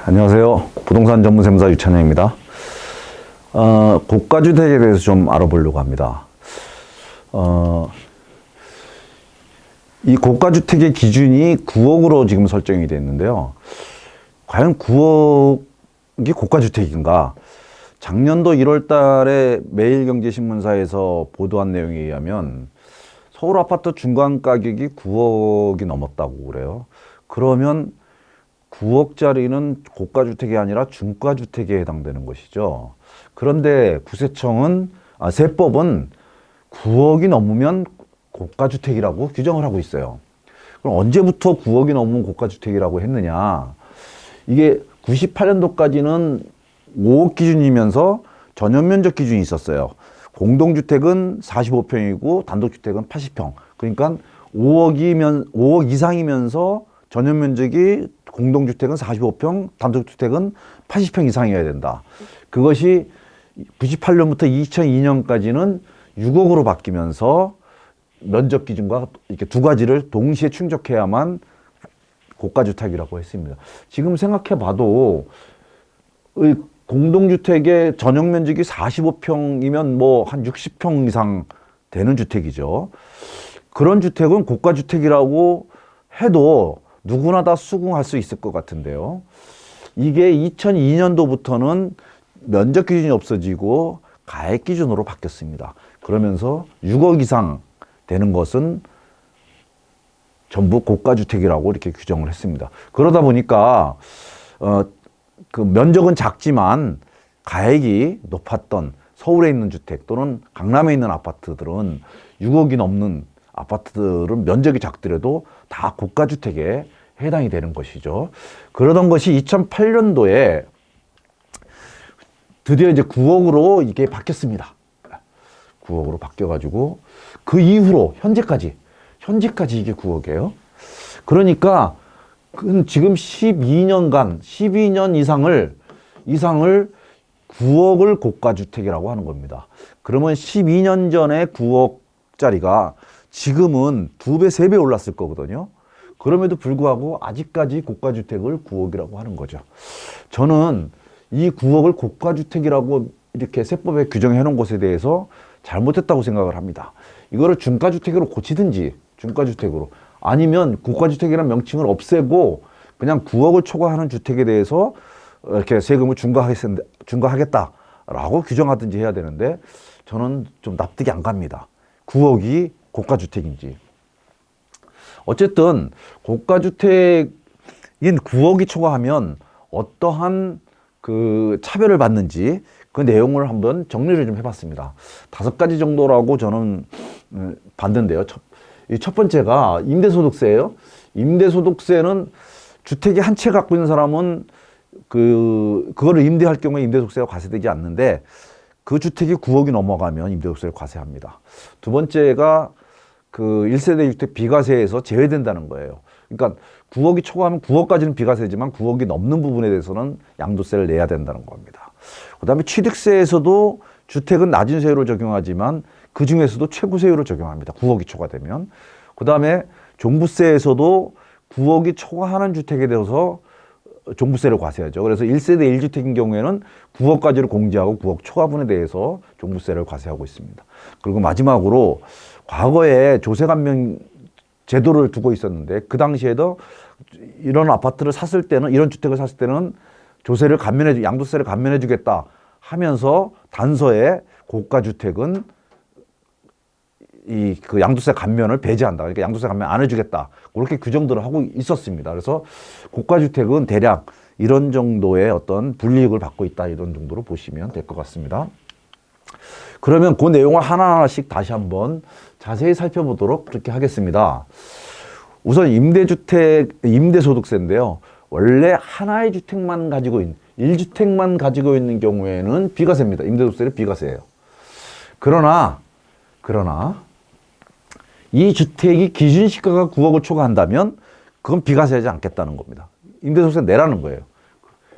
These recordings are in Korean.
안녕하세요. 부동산 전문세무사 유찬영입니다. 고가주택에 대해서 좀 알아보려고 합니다. 이 고가주택의 기준이 9억으로 지금 설정이 되어 있는데요. 과연 9억이 고가주택인가? 작년도 1월 달에 매일경제신문사에서 보도한 내용에 의하면 서울 아파트 중간 가격이 9억이 넘었다고 그래요. 그러면 9억짜리는 고가주택이 아니라 중가주택에 해당되는 것이죠. 그런데 세법은 9억이 넘으면 고가주택이라고 규정을 하고 있어요. 그럼 언제부터 9억이 넘으면 고가주택이라고 했느냐? 이게 98년도까지는 5억 기준이면서 전용면적 기준이 있었어요. 공동주택은 45평이고 단독주택은 80평. 그러니까 5억 이상이면서 전용면적이 공동주택은 45평, 단독주택은 80평 이상이어야 된다. 그것이 98년부터 2002년까지는 6억으로 바뀌면서 면적 기준과 이렇게 두 가지를 동시에 충족해야만 고가주택이라고 했습니다. 지금 생각해 봐도 공동주택의 전용면적이 45평이면 뭐 한 60평 이상 되는 주택이죠. 그런 주택은 고가주택이라고 해도 누구나 다 수긍할 수 있을 것 같은데요. 이게 2002년도부터는 면적 기준이 없어지고 가액 기준으로 바뀌었습니다. 그러면서 6억 이상 되는 것은 전부 고가주택이라고 이렇게 규정을 했습니다. 그러다 보니까 그 면적은 작지만 가액이 높았던 서울에 있는 주택 또는 강남에 있는 아파트들은 6억이 넘는 아파트들은 면적이 작더라도 다 고가주택에 해당이 되는 것이죠. 그러던 것이 2008년도에 드디어 이제 9억으로 이게 바뀌었습니다. 9억으로 바뀌어가지고 그 이후로 현재까지 이게 9억이에요. 그러니까 지금 12년 이상을 9억을 고가주택이라고 하는 겁니다. 그러면 12년 전에 9억짜리가 지금은 2배, 3배 올랐을 거거든요. 그럼에도 불구하고 아직까지 고가주택을 9억이라고 하는 거죠. 저는 이 9억을 고가주택이라고 이렇게 세법에 규정해 놓은 것에 대해서 잘못했다고 생각을 합니다. 이거를 중가주택으로 고치든지 중가주택으로 아니면 고가주택이라는 명칭을 없애고 그냥 9억을 초과하는 주택에 대해서 이렇게 세금을 중과하겠다라고 규정하든지 해야 되는데 저는 좀 납득이 안 갑니다. 9억이 고가주택인지. 어쨌든 고가주택인 9억이 초과하면 어떠한 그 차별을 받는지 그 내용을 한번 정리를 좀 해봤습니다. 5가지 정도라고 저는 봤는데요. 첫 번째가 임대소득세예요. 임대소득세는 주택이 한 채 갖고 있는 사람은 그거를 임대할 경우에 임대소득세가 과세되지 않는데 그 주택이 9억이 넘어가면 임대소득세를 과세합니다. 두 번째가 그 1세대 주택 비과세에서 제외된다는 거예요. 그러니까 9억이 초과하면 9억까지는 비과세지만 9억이 넘는 부분에 대해서는 양도세를 내야 된다는 겁니다. 그다음에 취득세에서도 주택은 낮은 세율을 적용하지만 그 중에서도 최고세율을 적용합니다. 9억이 초과되면. 그다음에 종부세에서도 9억이 초과하는 주택에 대해서 종부세를 과세하죠. 그래서 1세대 1주택인 경우에는 9억까지를 공제하고 9억 초과분에 대해서 종부세를 과세하고 있습니다. 그리고 마지막으로 과거에 조세감면 제도를 두고 있었는데 그 당시에도 이런 아파트를 샀을 때는 이런 주택을 샀을 때는 양도세를 감면해 주겠다 하면서 단서에 고가주택은 그 양도세 감면을 배제한다. 그러니까 양도세 감면 안 해주겠다. 그렇게 규정들을 하고 있었습니다. 그래서 고가주택은 대략 이런 정도의 어떤 불이익을 받고 있다. 이런 정도로 보시면 될 것 같습니다. 그러면 그 내용을 하나하나씩 다시 한번 자세히 살펴보도록 그렇게 하겠습니다. 우선 임대소득세인데요. 원래 하나의 주택만 가지고 있는, 1주택만 가지고 있는 경우에는 비과세입니다. 임대소득세는 비과세예요. 그러나 이 주택이 기준시가가 9억을 초과한다면 그건 비과세하지 않겠다는 겁니다. 임대소득세 내라는 거예요.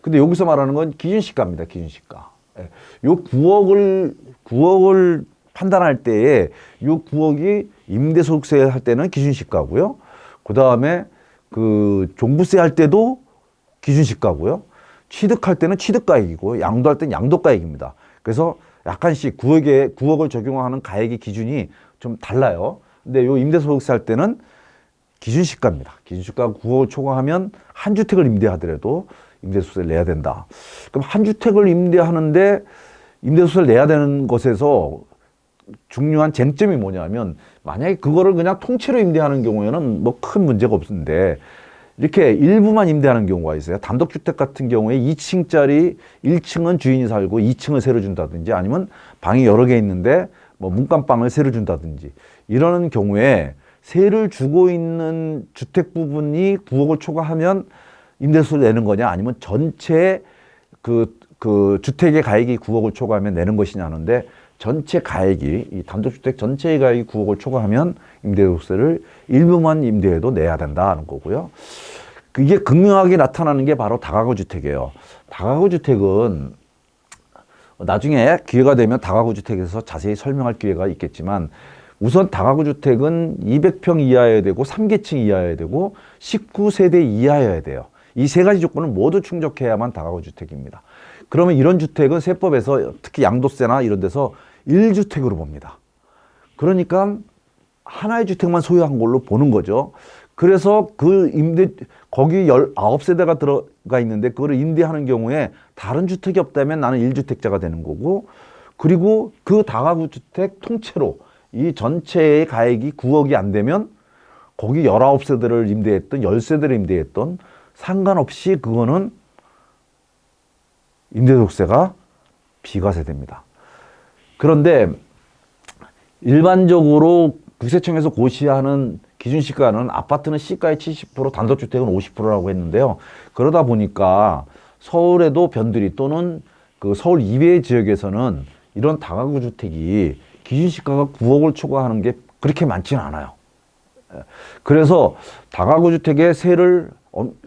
근데 여기서 말하는 건 기준시가입니다. 기준시가. 요 9억을 판단할 때에 요 9억이 임대소득세 할 때는 기준시가고요. 그 다음에 그 종부세 할 때도 기준시가고요. 취득할 때는 취득가액이고 양도할 때는 양도가액입니다. 그래서 약간씩 9억을 적용하는 가액의 기준이 좀 달라요. 근데 요 임대소득세 할 때는 기준시가입니다. 기준시가가 9억을 초과하면 한 주택을 임대하더라도 임대소득세를 내야 된다. 그럼 한 주택을 임대하는데 임대소득세를 내야 되는 것에서 중요한 쟁점이 뭐냐면, 만약에 그거를 그냥 통째로 임대하는 경우에는 뭐 큰 문제가 없는데, 이렇게 일부만 임대하는 경우가 있어요. 단독주택 같은 경우에 2층짜리 1층은 주인이 살고 2층을 새로 준다든지, 아니면 방이 여러 개 있는데 뭐 문간방을 새로 준다든지, 이러는 경우에 세를 주고 있는 주택 부분이 9억을 초과하면 임대소득을 내는 거냐, 아니면 전체 그 주택의 가액이 9억을 초과하면 내는 것이냐 하는데, 전체 가액이, 이 단독주택 전체의 가액이 9억을 초과하면 임대소득세를 일부만 임대해도 내야 된다는 거고요. 이게 극명하게 나타나는 게 바로 다가구 주택이에요. 다가구 주택은 나중에 기회가 되면 다가구 주택에서 자세히 설명할 기회가 있겠지만, 우선 다가구 주택은 200평 이하여야 되고 3계층 이하여야 되고 19세대 이하여야 돼요. 이 세 가지 조건을 모두 충족해야만 다가구 주택입니다. 그러면 이런 주택은 세법에서 특히 양도세나 이런 데서 1주택으로 봅니다. 그러니까 하나의 주택만 소유한 걸로 보는 거죠. 그래서 거기 19세대가 들어가 있는데 그거를 임대하는 경우에 다른 주택이 없다면 나는 1주택자가 되는 거고, 그리고 그 다가구 주택 통째로 이 전체의 가액이 9억이 안 되면 거기 19세대를 임대했던 10세대를 임대했던 상관없이 그거는 임대소득세가 비과세됩니다. 그런데 일반적으로 국세청에서 고시하는 기준시가는 아파트는 시가의 70%, 단독주택은 50%라고 했는데요. 그러다 보니까 서울에도 변두리 또는 그 서울 이외의 지역에서는 이런 다가구 주택이 기준시가가 9억을 초과하는 게 그렇게 많지는 않아요. 그래서 다가구 주택의 세를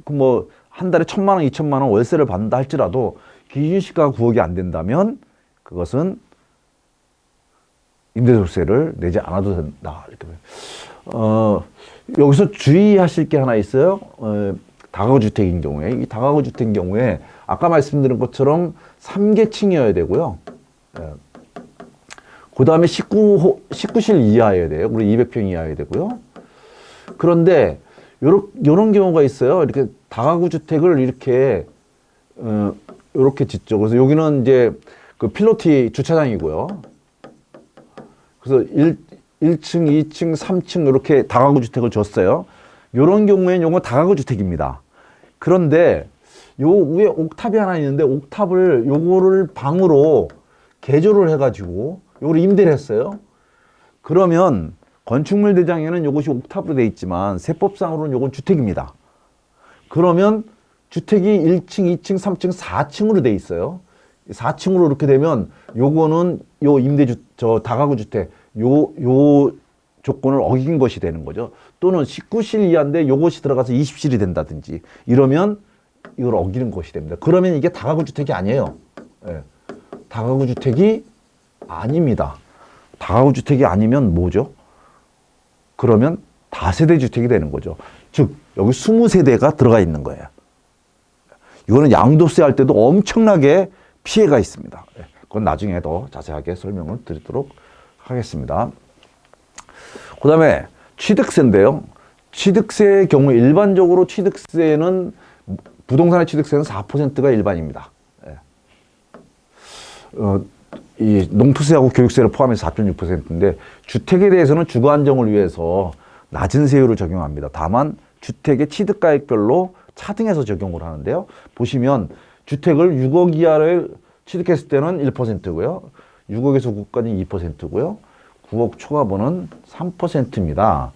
뭐 한 달에 1,000만 원, 2,000만 원 월세를 받는다 할지라도 기준시가가 9억이 안 된다면 그것은 임대소득세를 내지 않아도 된다. 여기서 주의하실 게 하나 있어요. 다가구 주택인 경우에, 이 다가구 주택인 경우에 아까 말씀드린 것처럼 3계층이어야 되고요. 그 다음에 19실 이하여야 돼요. 그리고 200평 이하여야 되고요. 그런데 요런 경우가 있어요. 이렇게 다가구 주택을 이렇게 짓죠. 그래서 여기는 이제 그 필로티 주차장이고요. 그래서 1층, 2층, 3층 이렇게 다가구 주택을 줬어요. 요런 경우에는 요거 다가구 주택입니다. 그런데 요 위에 옥탑이 하나 있는데 옥탑을 요거를 방으로 개조를 해가지고 요거를 임대를 했어요. 그러면 건축물 대장에는 요것이 옥탑으로 돼 있지만 세법상으로는 요건 주택입니다. 그러면 주택이 1층, 2층, 3층, 4층으로 돼 있어요. 4층으로 이렇게 되면 요거는 요 다가구 주택 요 조건을 어긴 것이 되는 거죠. 또는 19실 이하인데 요것이 들어가서 20실이 된다든지 이러면 이걸 어기는 것이 됩니다. 그러면 이게 다가구 주택이 아니에요. 예. 다가구 주택이 아닙니다. 다가구 주택이 아니면 뭐죠? 그러면 다세대 주택이 되는 거죠. 즉 여기 20세대가 들어가 있는 거예요. 이거는 양도세 할 때도 엄청나게 피해가 있습니다. 그건 나중에 더 자세하게 설명을 드리도록 하겠습니다. 그 다음에 취득세인데요. 취득세의 경우 일반적으로 취득세는 부동산의 취득세는 4%가 일반입니다. 이 농토세하고 교육세를 포함해서 4.6%인데 주택에 대해서는 주거 안정을 위해서 낮은 세율을 적용합니다. 다만 주택의 취득가액별로 차등해서 적용을 하는데요. 보시면 주택을 6억 이하를 취득했을 때는 1%고요. 6억에서 9억까지 2%고요. 9억 초과분은 3%입니다.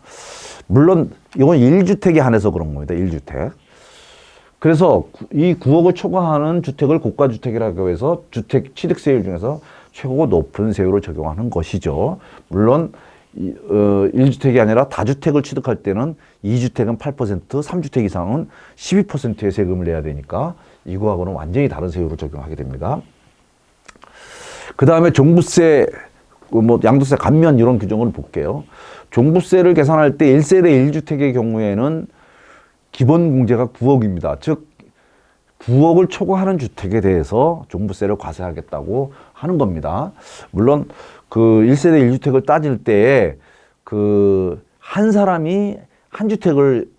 물론 이건 1주택에 한해서 그런 겁니다. 1주택. 그래서 이 9억을 초과하는 주택을 고가주택이라고 해서 주택 취득세율 중에서 최고 높은 세율을 적용하는 것이죠. 물론 1주택이 아니라 다주택을 취득할 때는 2주택은 8%, 3주택 이상은 12%의 세금을 내야 되니까 이거하고는 완전히 다른 세율을 적용하게 됩니다. 그 다음에 종부세, 뭐 양도세 감면 이런 규정을 볼게요. 종부세를 계산할 때 1세대 1주택의 경우에는 기본 공제가 9억입니다. 즉 9억을 초과하는 주택에 대해서 종부세를 과세하겠다고 하는 겁니다. 물론 그 1세대 1주택을 따질 때에 그 한 사람이 한 주택을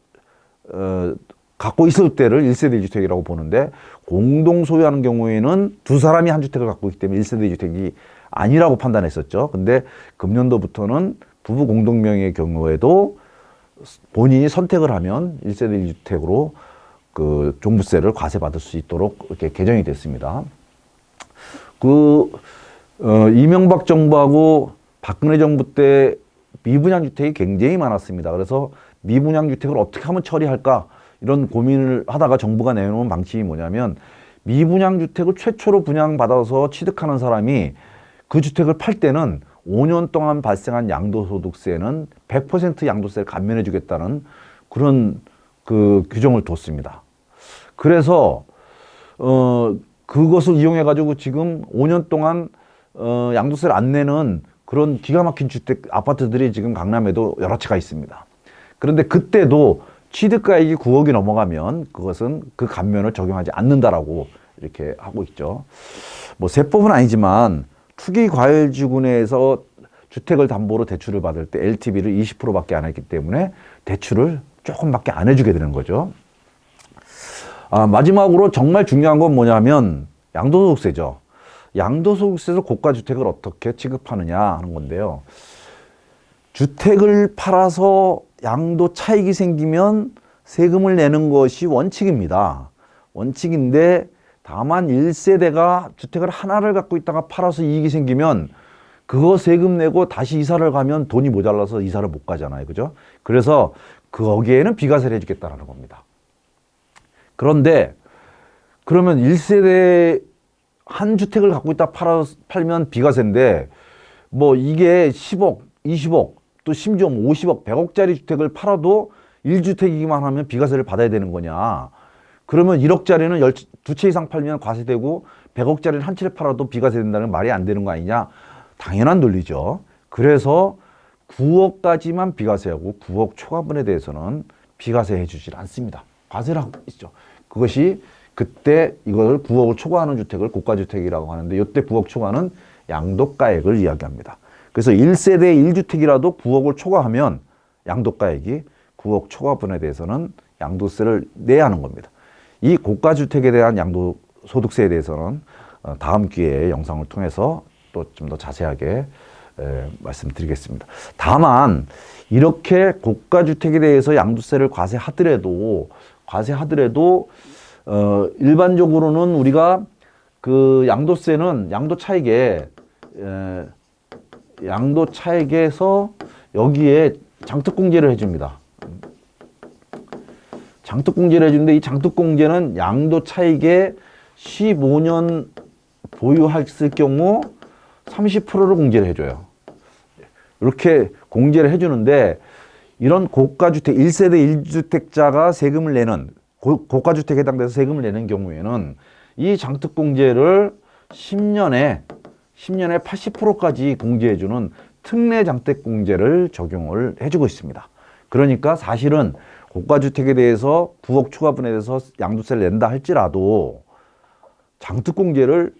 갖고 있을 때를 1세대 1주택이라고 보는데, 공동 소유하는 경우에는 두 사람이 한 주택을 갖고 있기 때문에 1세대 1주택이 아니라고 판단했었죠. 근데 금년도부터는 부부 공동 명의의 경우에도 본인이 선택을 하면 1세대 1주택으로 그 종부세를 과세받을 수 있도록 이렇게 개정이 됐습니다. 이명박 정부하고 박근혜 정부 때 미분양 주택이 굉장히 많았습니다. 그래서 미분양 주택을 어떻게 하면 처리할까 이런 고민을 하다가 정부가 내놓은 방침이 뭐냐면, 미분양 주택을 최초로 분양받아서 취득하는 사람이 그 주택을 팔 때는 5년 동안 발생한 양도소득세는 100% 양도세를 감면해 주겠다는 그런 그 규정을 뒀습니다. 그래서 그것을 이용해 가지고 지금 5년 동안 양도세를 안 내는 그런 기가 막힌 주택 아파트들이 지금 강남에도 여러 채가 있습니다. 그런데 그때도 취득가액이 9억이 넘어가면 그것은 그 감면을 적용하지 않는다라고 이렇게 하고 있죠. 뭐 세법은 아니지만 투기과열지구내에서 주택을 담보로 대출을 받을 때 LTV를 20%밖에 안 했기 때문에 대출을 조금밖에 안 해주게 되는 거죠. 마지막으로 정말 중요한 건 뭐냐면 양도소득세죠. 양도소득세에서 고가주택을 어떻게 취급하느냐 하는 건데요. 주택을 팔아서 양도 차익이 생기면 세금을 내는 것이 원칙입니다. 원칙인데 다만 1세대가 주택을 하나를 갖고 있다가 팔아서 이익이 생기면 그거 세금 내고 다시 이사를 가면 돈이 모자라서 이사를 못 가잖아요. 그죠? 그래서 거기에는 비과세를 해주겠다는 겁니다. 그런데 그러면 1세대 한 주택을 갖고 있다 팔면 비과세인데, 뭐 이게 10억, 20억, 또 심지어 50억, 100억짜리 주택을 팔아도 1주택이기만 하면 비과세를 받아야 되는 거냐. 그러면 1억짜리는 두 채 이상 팔면 과세되고 100억짜리는 한 채를 팔아도 비과세 된다는 말이 안 되는 거 아니냐. 당연한 논리죠. 그래서 9억까지만 비과세하고 9억 초과분에 대해서는 비과세해 주질 않습니다. 과세를 하고 있죠. 그것이 그때 이걸 9억을 초과하는 주택을 고가주택이라고 하는데, 이때 9억 초과는 양도가액을 이야기합니다. 그래서 1세대 1주택이라도 9억을 초과하면 양도가액이 9억 초과분에 대해서는 양도세를 내야 하는 겁니다. 이 고가주택에 대한 양도소득세에 대해서는 다음 기회에 영상을 통해서 또 좀 더 자세하게 말씀드리겠습니다. 다만 이렇게 고가주택에 대해서 양도세를 과세하더라도 일반적으로는 우리가 그 양도세는 양도 차익에서 여기에 장특공제를 해줍니다. 장특공제를 해주는데, 이 장특공제는 양도 차익의 15년 보유했을 경우 30%를 공제를 해줘요. 이렇게 공제를 해주는데, 이런 고가주택, 1세대 1주택자가 세금을 내는, 고가주택에 해당돼서 세금을 내는 경우에는 이 장특공제를 10년에 80%까지 공제해주는 특례 장특공제를 적용을 해주고 있습니다. 그러니까 사실은 고가주택에 대해서 9억 초과분에 대해서 양도세를 낸다 할지라도 장특공제를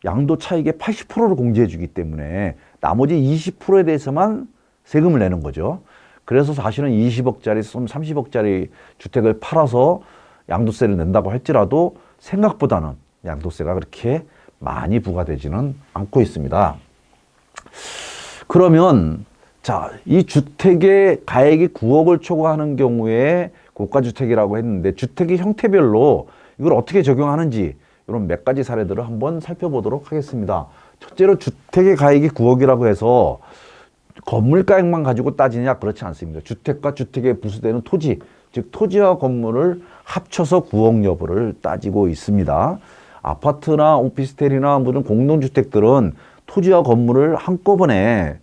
양도 차익의 80%를 공제해주기 때문에 나머지 20%에 대해서만 세금을 내는 거죠. 그래서 사실은 20억짜리, 30억짜리 주택을 팔아서 양도세를 낸다고 할지라도 생각보다는 양도세가 그렇게 많이 부과되지는 않고 있습니다. 그러면 자, 이 주택의 가액이 9억을 초과하는 경우에 고가주택이라고 했는데, 주택의 형태별로 이걸 어떻게 적용하는지 이런 몇 가지 사례들을 한번 살펴보도록 하겠습니다. 첫째로 주택의 가액이 9억이라고 해서 건물가액만 가지고 따지냐, 그렇지 않습니다. 주택과 주택에 부수되는 토지, 즉 토지와 건물을 합쳐서 9억 여부를 따지고 있습니다. 아파트나 오피스텔이나 무슨 공동주택들은 토지와 건물을 한꺼번에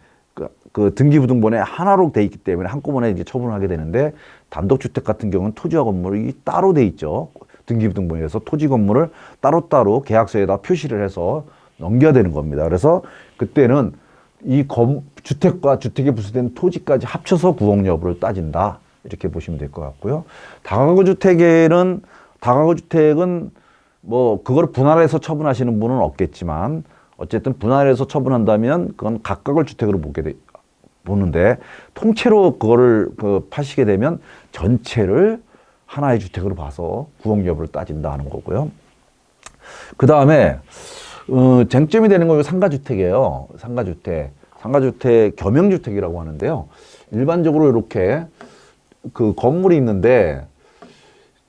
그 등기부등본에 하나로 돼 있기 때문에 한꺼번에 이제 처분을 하게 되는데, 단독주택 같은 경우는 토지와 건물이 따로 돼 있죠. 등기부등본에서 토지 건물을 따로따로 계약서에다 표시를 해서 넘겨야 되는 겁니다. 그래서 그때는 이 주택과 주택에 부수된 토지까지 합쳐서 9억 여부를 따진다, 이렇게 보시면 될 것 같고요. 다가구 주택은 뭐 그걸 분할해서 처분하시는 분은 없겠지만 어쨌든 분할해서 처분한다면 그건 각각을 주택으로 보는데 통째로 그거를 파시게 되면 전체를 하나의 주택으로 봐서 구역 여부를 따진다 하는 거고요. 그 다음에 쟁점이 되는 건 상가주택이에요. 상가주택 겸용주택이라고 하는데요. 일반적으로 이렇게 그 건물이 있는데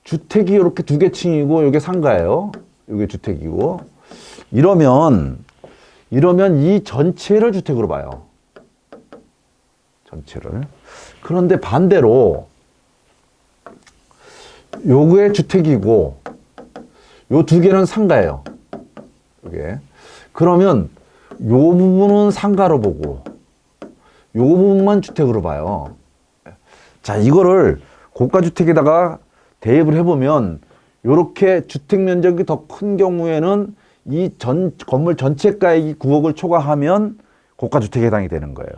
주택이 이렇게 두 개 층이고 이게 상가예요. 이게 주택이고 이러면 이 전체를 주택으로 봐요. 전체를. 그런데 반대로 요게 주택이고 요 두 개는 상가예요. 요게. 그러면 요 부분은 상가로 보고 요 부분만 주택으로 봐요. 자, 이거를 고가주택에다가 대입을 해보면 요렇게 주택 면적이 더 큰 경우에는 이 건물 전체 가액이 9억을 초과하면 고가주택에 해당이 되는 거예요.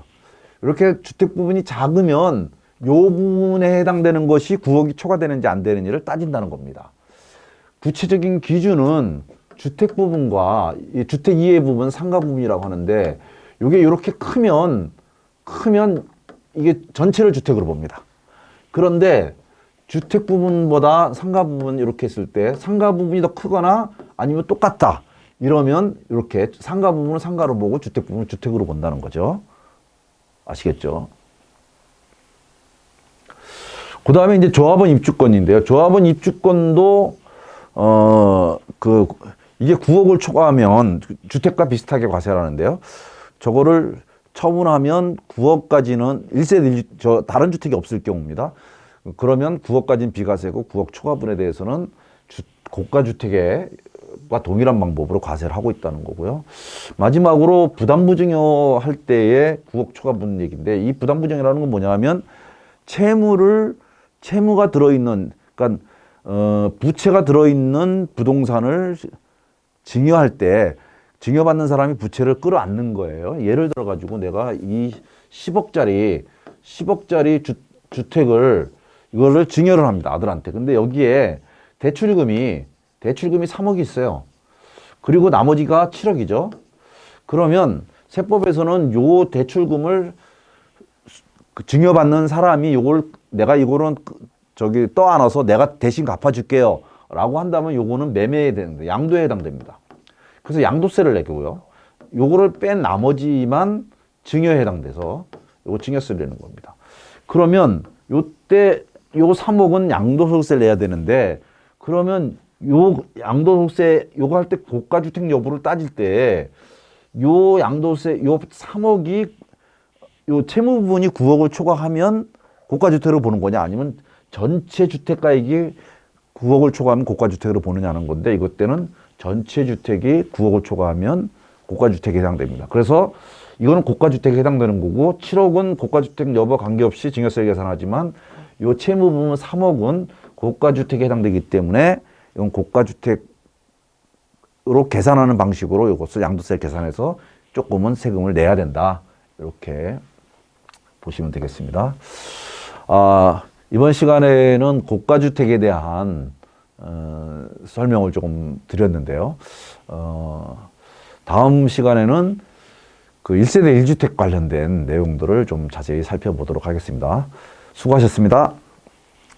이렇게 주택 부분이 작으면 요 부분에 해당되는 것이 9억이 초과되는지 안 되는지를 따진다는 겁니다. 구체적인 기준은 주택 부분과 이 주택 이외의 부분, 상가 부분이라고 하는데 이게 이렇게 크면 이게 전체를 주택으로 봅니다. 그런데 주택 부분보다 상가 부분 이렇게 했을 때 상가 부분이 더 크거나 아니면 똑같다 이러면 이렇게 상가 부분을 상가로 보고 주택 부분을 주택으로 본다는 거죠. 아시겠죠? 그 다음에 이제 조합원 입주권인데요. 조합원 입주권도 이게 9억을 초과하면 주택과 비슷하게 과세를 하는데요. 저거를 처분하면 9억까지는 다른 주택이 없을 경우입니다. 그러면 9억까지는 비과세고 9억 초과분에 대해서는 고가주택과 동일한 방법으로 과세를 하고 있다는 거고요. 마지막으로 부담부증여 할 때의 9억 초과분 얘기인데 이 부담부증이라는 건 뭐냐면 채무가 들어있는 그러니까 부채가 들어있는 부동산을 증여할 때 증여받는 사람이 부채를 끌어안는 거예요. 예를 들어 가지고 내가 이 10억짜리 주택을 이거를 증여를 합니다. 아들한테. 근데 여기에 대출금이 3억이 있어요. 그리고 나머지가 7억이죠. 그러면 세법에서는 요 대출금을 증여받는 사람이 이거는 떠안아서 내가 대신 갚아줄게요. 라고 한다면 요거는 매매에 되는데 양도에 해당됩니다. 그래서 양도세를 내고요. 요거를 뺀 나머지만 증여에 해당돼서 요거 증여세를 내는 겁니다. 그러면 요때 요 3억은 양도소득세를 내야 되는데 그러면 요 양도소득세 요거 할 때 고가주택 여부를 따질 때 요 양도세 요 3억이 요 채무 부분이 9억을 초과하면 고가주택으로 보는 거냐 아니면 전체 주택가액이 9억을 초과하면 고가주택으로 보느냐는 건데 이것 때는 전체 주택이 9억을 초과하면 고가주택에 해당됩니다. 그래서 이거는 고가주택에 해당되는 거고 7억은 고가주택 여부와 관계없이 증여세를 계산하지만 요 채무 부분 3억은 고가주택에 해당되기 때문에 이건 고가주택으로 계산하는 방식으로 이것을 양도세를 계산해서 조금은 세금을 내야 된다. 이렇게 보시면 되겠습니다. 이번 시간에는 고가주택에 대한 설명을 조금 드렸는데요. 다음 시간에는 그 1세대 1주택 관련된 내용들을 좀 자세히 살펴보도록 하겠습니다. 수고하셨습니다.